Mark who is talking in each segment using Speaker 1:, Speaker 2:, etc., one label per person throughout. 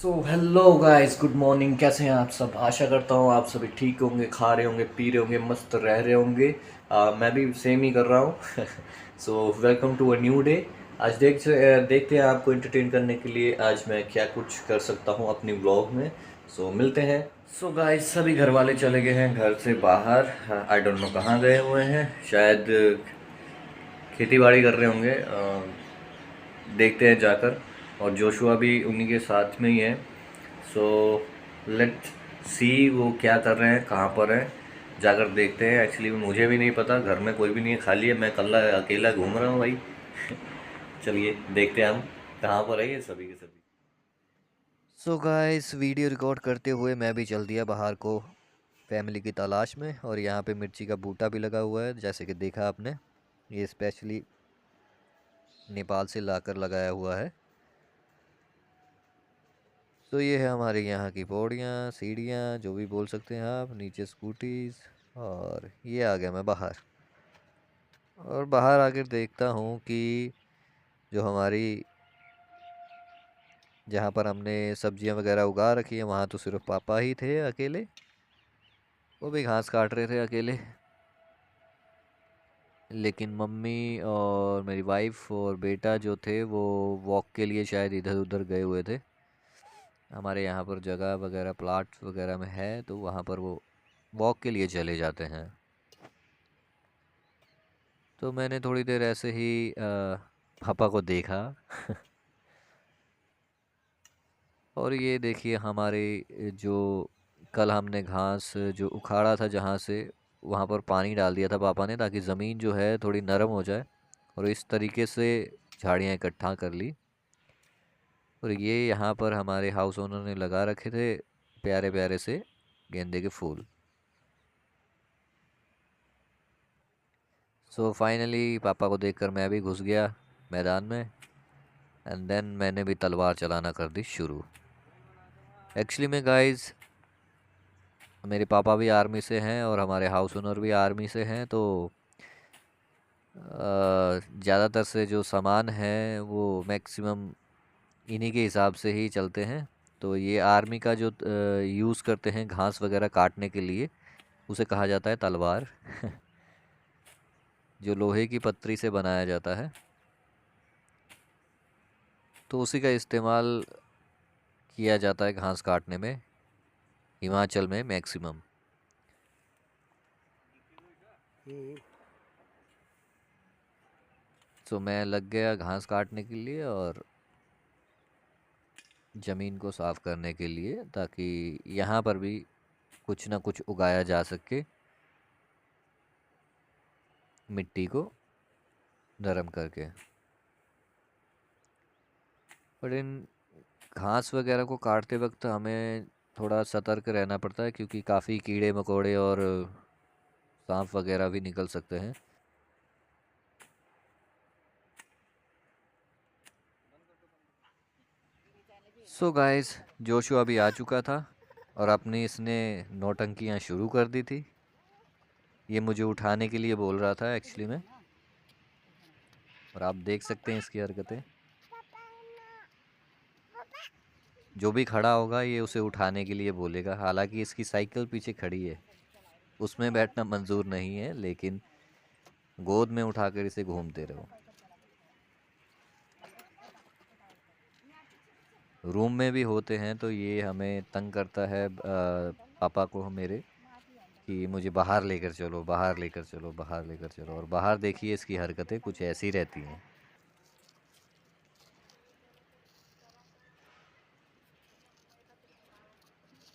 Speaker 1: So hello guys, good morning. कैसे हैं आप सब? आशा करता हूँ आप सभी ठीक होंगे, खा रहे होंगे, पी रहे होंगे, मस्त रह रहे होंगे। मैं भी सेम ही कर रहा हूँ। So welcome to a new day. आज देखते हैं आपको एंटरटेन करने के लिए आज मैं क्या कुछ कर सकता हूँ अपनी व्लॉग में। सो मिलते हैं। सो गाइस, सभी घर वाले चले गए हैं घर से बाहर। आई डोंट नो कहाँ गए हुए हैं, शायद खेती बाड़ी कर रहे होंगे। देखते हैं जाकर। और जोशुआ भी उन्हीं के साथ में ही है। सो लेट सी वो क्या कर रहे हैं, कहाँ पर हैं, जाकर देखते हैं। एक्चुअली मुझे भी नहीं पता, घर में कोई भी नहीं है, खाली है, मैं कल्ला अकेला घूम रहा हूँ भाई। चलिए देखते हैं हम कहाँ पर है ये सभी के सभी। सो गाइस, वीडियो रिकॉर्ड करते हुए मैं भी चल दिया बाहर को फैमिली की तलाश में। और यहाँ पे मिर्ची का बूटा भी लगा हुआ है, जैसे कि देखा आपने। ये स्पेशली नेपाल से लाकर लगाया हुआ है। तो ये है हमारे यहाँ की पौड़ियाँ, सीढ़ियाँ, जो भी बोल सकते हैं आप। नीचे स्कूटीज। और ये आ गया मैं बाहर। और बाहर आकर देखता हूँ कि जो हमारी जहाँ पर हमने सब्जियाँ वगैरह उगा रखी है, वहाँ तो सिर्फ पापा ही थे अकेले। वो भी घास काट रहे थे अकेले। लेकिन मम्मी और मेरी वाइफ और बेटा जो थे वो वॉक के लिए शायद इधर उधर गए हुए थे। हमारे यहाँ पर जगह वगैरह प्लाट वगैरह में है, तो वहाँ पर वो वॉक के लिए चले जाते हैं। तो मैंने थोड़ी देर ऐसे ही पापा को देखा। और ये देखिए हमारे जो कल हमने घास जो उखाड़ा था जहाँ से, वहाँ पर पानी डाल दिया था पापा ने, ताकि ज़मीन जो है थोड़ी नरम हो जाए। और इस तरीके से झाड़ियाँ इकट्ठा कर ली। और ये यहाँ पर हमारे हाउस ओनर ने लगा रखे थे प्यारे प्यारे से गेंदे के फूल। सो फाइनली पापा को देखकर मैं भी घुस गया मैदान में। एंड देन मैंने भी तलवार चलाना कर दी शुरू। एक्चुअली में गाइस, मेरे पापा भी आर्मी से हैं और हमारे हाउस ओनर भी आर्मी से हैं। तो ज़्यादातर से जो सामान है वो मैक्सिमम इन्हीं के हिसाब से ही चलते हैं। तो ये आर्मी का जो यूज़ करते हैं घास वगैरह काटने के लिए, उसे कहा जाता है तलवार। जो लोहे की पत्ती से बनाया जाता है, तो उसी का इस्तेमाल किया जाता है घास काटने में, हिमाचल में मैक्सिमम। तो मैं लग गया घास काटने के लिए और ज़मीन को साफ़ करने के लिए, ताकि यहाँ पर भी कुछ ना कुछ उगाया जा सके, मिट्टी को नरम करके। पर इन घास वगैरह को काटते वक्त हमें थोड़ा सतर्क रहना पड़ता है, क्योंकि काफ़ी कीड़े मकोड़े और सांप वगैरह भी निकल सकते हैं। सो गाइस, जोशुआ भी आ चुका था और अपनी इसने नौटंकियाँ शुरू कर दी थी। ये मुझे उठाने के लिए बोल रहा था एक्चुअली में। और आप देख सकते हैं इसकी हरकतें। जो भी खड़ा होगा ये उसे उठाने के लिए बोलेगा। हालांकि इसकी साइकिल पीछे खड़ी है, उसमें बैठना मंजूर नहीं है, लेकिन गोद में उठाकर इसे घूमते रहो। रूम में भी होते हैं तो ये हमें तंग करता है, पापा को मेरे, कि मुझे बाहर लेकर चलो, बाहर लेकर चलो, बाहर लेकर चलो। और बाहर देखिए इसकी हरकतें कुछ ऐसी रहती हैं।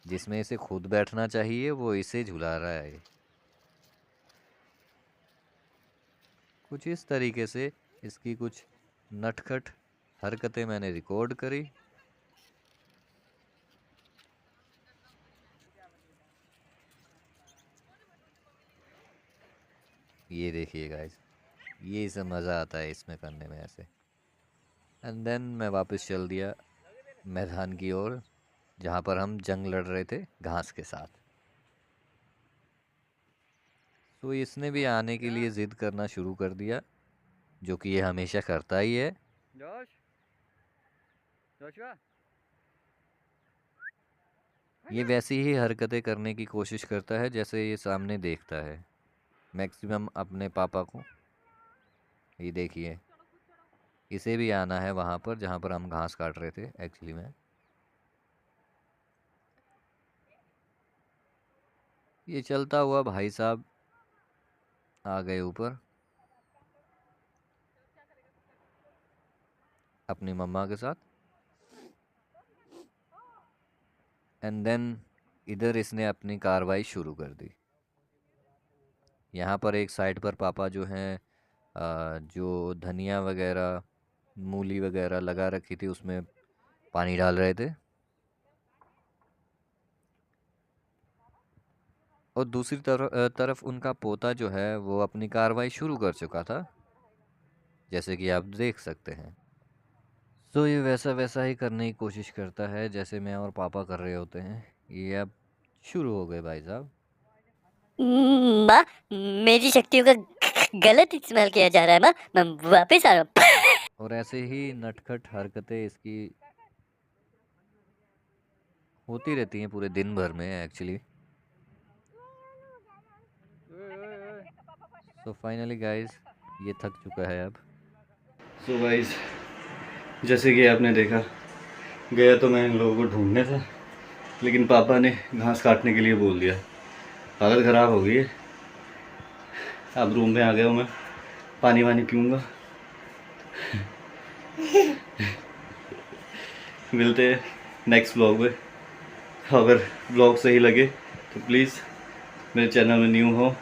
Speaker 1: जिसमें इसे खुद बैठना चाहिए वो इसे झुला रहा है। कुछ इस तरीके से इसकी कुछ नटखट हरकतें मैंने रिकॉर्ड करी। ये देखिए गाइस, ये इसे मज़ा आता है इसमें करने में ऐसे। एंड देन मैं वापस चल दिया मैदान की ओर, जहाँ पर हम जंग लड़ रहे थे घास के साथ। तो इसने भी आने के लिए ज़िद करना शुरू कर दिया, जो कि ये हमेशा करता ही है।
Speaker 2: जोश जोशुआ
Speaker 1: ये वैसी ही हरकतें करने की कोशिश करता है जैसे ये सामने देखता है मैक्सिमम अपने पापा को। ये देखिए, इसे भी आना है वहाँ पर जहाँ पर हम घास काट रहे थे एक्चुअली में। ये चलता हुआ भाई साहब आ गए ऊपर अपनी मम्मा के साथ। एंड देन इधर इसने अपनी कार्रवाई शुरू कर दी। यहाँ पर एक साइड पर पापा जो हैं जो धनिया वगैरह मूली वगैरह लगा रखी थी उसमें पानी डाल रहे थे, और दूसरी तरफ उनका पोता जो है वो अपनी कार्रवाई शुरू कर चुका था, जैसे कि आप देख सकते हैं। तो ये वैसा वैसा ही करने की कोशिश करता है जैसे मैं और पापा कर रहे होते हैं। ये अब शुरू हो गए भाई साहब।
Speaker 2: माँ, मेरी शक्तियों का गलत इस्तेमाल किया जा रहा है। माँ, मैं वापस आ रहा हूँ।
Speaker 1: और ऐसे ही नटखट हरकतें इसकी होती रहती हैं पूरे दिन भर में एक्चुअली। सो फाइनली गाइस, ये थक चुका है अब।
Speaker 3: सो गाइस, जैसे कि आपने देखा, गया तो मैं इन लोगों को ढूंढने था, लेकिन पापा ने घास काटने के लिए बोल दिया। हालत ख़राब हो गई है। अब रूम में आ गया हूँ मैं, पानी वानी पीऊँगा। मिलते हैं नेक्स्ट ब्लॉग में। अगर ब्लॉग सही लगे तो प्लीज़ मेरे चैनल में न्यू हो,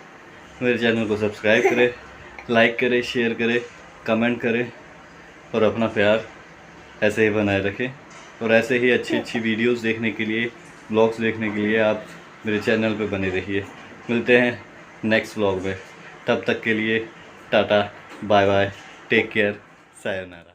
Speaker 3: मेरे चैनल को सब्सक्राइब करें, लाइक करें, शेयर करें, कमेंट करें, और अपना प्यार ऐसे ही बनाए रखें। और ऐसे ही अच्छी अच्छी वीडियोस देखने के लिए, ब्लॉग्स देखने के लिए आप मेरे चैनल पे बने रहिए। मिलते हैं नेक्स्ट ब्लॉग में। तब तक के लिए tata, bye bye, take care, sayonara.